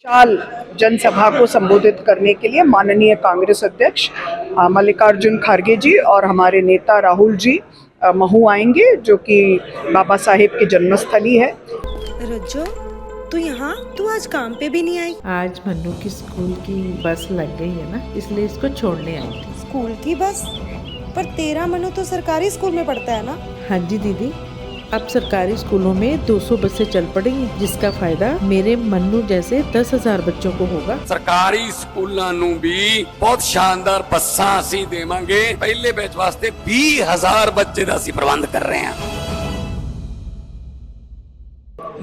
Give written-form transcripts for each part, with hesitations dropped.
विशाल जनसभा को संबोधित करने के लिए माननीय कांग्रेस अध्यक्ष मल्लिकार्जुन खड़गे जी और हमारे नेता राहुल जी महू आएंगे, जो कि बाबा साहेब की जन्मस्थली है। रज्जो, तू आज काम पे भी नहीं आई? आज मन्नू की स्कूल की बस लग गई है ना, इसलिए इसको छोड़ने आई थी। स्कूल की बस? पर तेरा मन्नू तो सरकारी स्कूल में पढ़ता है ना? हाँ जी दीदी, अब सरकारी स्कूलों में 200 बसें चल पड़ेंगी, जिसका फायदा मेरे मन्नू जैसे 10,000 बच्चों को होगा। सरकारी स्कूलों ਨੂੰ भी बहुत शानदार ਬੱਸਾਂ ਅਸੀਂ ਦੇਵਾਂਗੇ। ਪਹਿਲੇ ਬੈਚ ਵਾਸਤੇ 20,000 ਬੱਚੇ ਦਾ ਅਸੀਂ ਪ੍ਰਬੰਧ ਕਰ ਰਹੇ ਹਾਂ।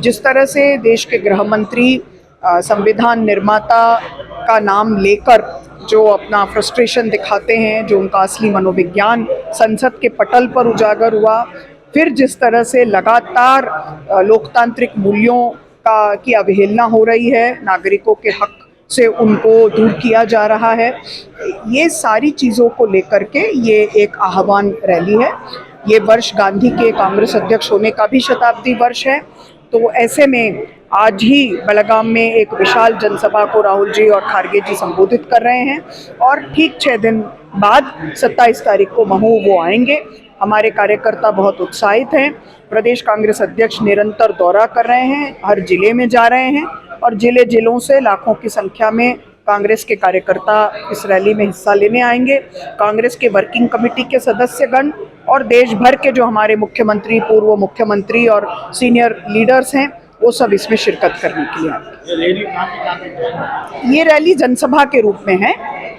जिस तरह से देश के गृह मंत्री संविधान निर्माता का नाम लेकर जो अपना फ्रस्ट्रेशन दिखाते हैं, जो उनका असली मनोविज्ञान संसद के पटल पर उजागर हुआ, फिर जिस तरह से लगातार लोकतांत्रिक मूल्यों की अवहेलना हो रही है, नागरिकों के हक से उनको दूर किया जा रहा है, ये सारी चीज़ों को लेकर के ये एक आह्वान रैली है। ये वर्ष गांधी के कांग्रेस अध्यक्ष होने का भी शताब्दी वर्ष है, तो ऐसे में आज ही बेलगाम में एक विशाल जनसभा को राहुल जी और खड़गे जी संबोधित कर रहे हैं और ठीक 6 दिन बाद 27 तारीख को महू वो आएंगे। हमारे कार्यकर्ता बहुत उत्साहित हैं। प्रदेश कांग्रेस अध्यक्ष निरंतर दौरा कर रहे हैं, हर जिले में जा रहे हैं और जिलों से लाखों की संख्या में कांग्रेस के कार्यकर्ता इस रैली में हिस्सा लेने आएंगे। कांग्रेस के वर्किंग कमेटी के सदस्यगण और देश भर के जो हमारे मुख्यमंत्री, पूर्व मुख्यमंत्री और सीनियर लीडर्स हैं, वो सब इसमें शिरकत करने के लिए आएंगे। ये रैली जनसभा के रूप में है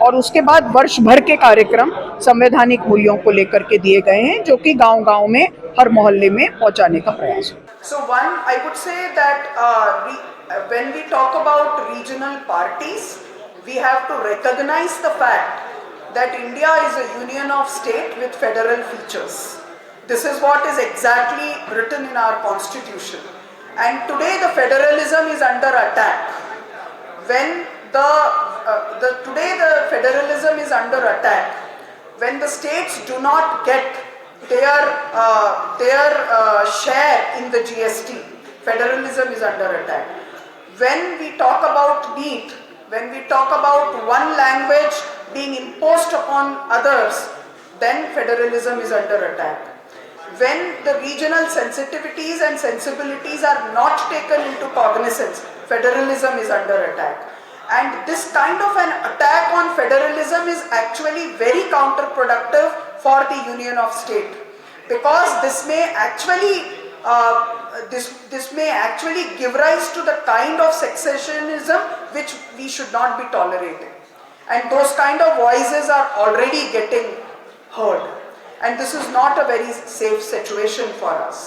और उसके बाद वर्ष भर के कार्यक्रम संवैधानिक मूल्यों को लेकर के दिए गए हैं, जो कि गांव-गांव में, हर मोहल्ले में पहुंचाने का प्रयास है। So one, I would say that when we talk about regional parties, we have to recognize the fact that India is a union of state with federal features. This is what is exactly written in our constitution. And today the federalism is under attack. When today the federalism is under attack, when the states do not get their share in the GST, federalism is under attack. When we talk about NEET, when we talk about one language being imposed upon others, then federalism is under attack. When the regional sensitivities and sensibilities are not taken into cognizance, federalism is under attack. And this kind of an attack on federalism is actually very counterproductive for the union of state, because this may actually give rise to the kind of secessionism which we should not be tolerating. And those kind of voices are already getting heard. And this is not a very safe situation for us.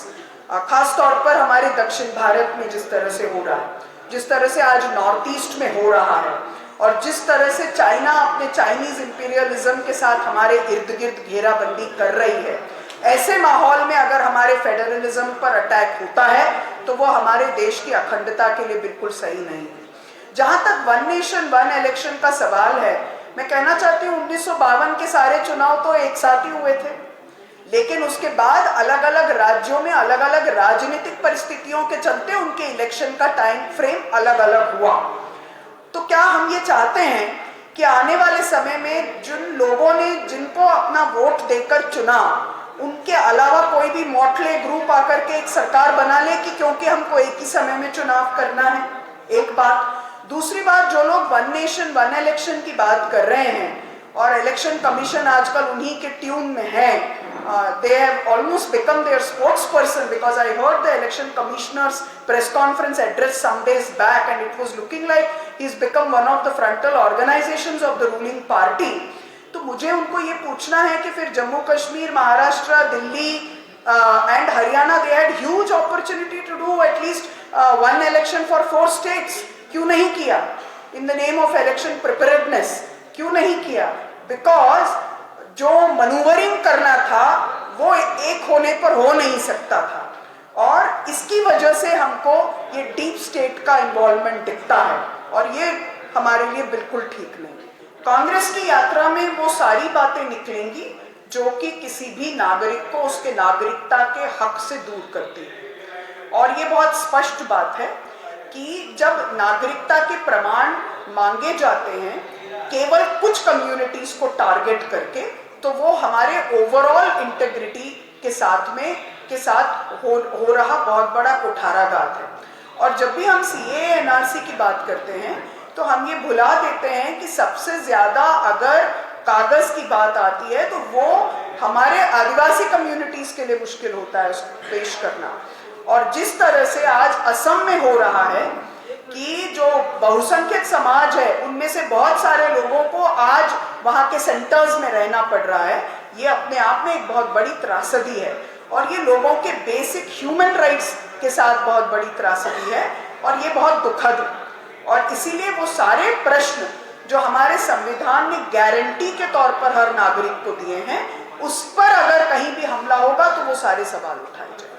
खास तौर पर हमारे दक्षिण भारत में जिस तरह से हो रहा है, जिस तरह से आज नॉर्थ ईस्ट में हो रहा है, और जिस तरह से चाइना अपने चाइनीज इंपीरियलिज्म के साथ हमारे इर्द गिर्द घेराबंदी कर रही है, ऐसे माहौल में अगर हमारे फेडरलिज्म पर अटैक होता है तो वो हमारे देश की अखंडता के लिए बिल्कुल सही नहीं है। जहां तक वन नेशन वन इलेक्शन का सवाल है, मैं कहना चाहती हूँ 1952 के सारे चुनाव तो एक साथ ही हुए थे, लेकिन उसके बाद अलग अलग राज्यों में अलग अलग राजनीतिक परिस्थितियों के चलते उनके इलेक्शन का टाइम फ्रेम अलग अलग हुआ। तो क्या हम ये चाहते हैं कि आने वाले समय में जिन लोगों ने जिनको अपना वोट देकर चुना, उनके अलावा कोई भी मोटले ग्रुप आकर के एक सरकार बना ले कि क्योंकि हमको एक ही समय में चुनाव करना है? एक बात। दूसरी बात, जो लोग वन नेशन वन इलेक्शन की बात कर रहे हैं और इलेक्शन कमीशन आजकल उन्हीं के ट्यून में है, they have almost become their spokesperson, because I heard the election commissioner's press conference address some days back and it was looking like he's become one of the frontal organizations of the ruling party. तो मुझे उनको ये पूछना है कि फिर Jammu Kashmir, Maharashtra, Delhi and Haryana, they had huge opportunity to do at least one election for 4 states. क्यों नहीं किया? In the name of election preparedness क्यों नहीं किया? Because जो मनूवरिंग करना था वो एक होने पर हो नहीं सकता था, और इसकी वजह से हमको ये डीप स्टेट का इन्वॉल्वमेंट दिखता है और ये हमारे लिए बिल्कुल ठीक नहीं। कांग्रेस की यात्रा में वो सारी बातें निकलेंगी जो कि किसी भी नागरिक को उसके नागरिकता के हक से दूर करती है, और ये बहुत स्पष्ट बात है कि जब नागरिकता के प्रमाण मांगे जाते हैं केवल कुछ कम्युनिटीज को टारगेट करके, तो वो हमारे ओवरऑल इंटेग्रिटी के साथ हो रहा बहुत बड़ा कुठाराघात है। और जब भी हम सीए एनआरसी की बात करते हैं तो हम ये भुला देते हैं कि सबसे ज्यादा अगर कागज की बात आती है तो वो हमारे आदिवासी कम्युनिटीज के लिए मुश्किल होता है उसको पेश करना। और जिस तरह से आज असम में हो रहा है कि जो बहुसंख्यक समाज है उनमें से बहुत सारे लोगों को आज वहाँ के सेंटर्स में रहना पड़ रहा है, ये अपने आप में एक बहुत बड़ी त्रासदी है और ये लोगों के बेसिक ह्यूमन राइट्स के साथ बहुत बड़ी त्रासदी है और ये बहुत दुखद है। और इसीलिए वो सारे प्रश्न जो हमारे संविधान ने गारंटी के तौर पर हर नागरिक को दिए हैं, उस पर अगर कहीं भी हमला होगा तो वो सारे सवाल उठाए जाए।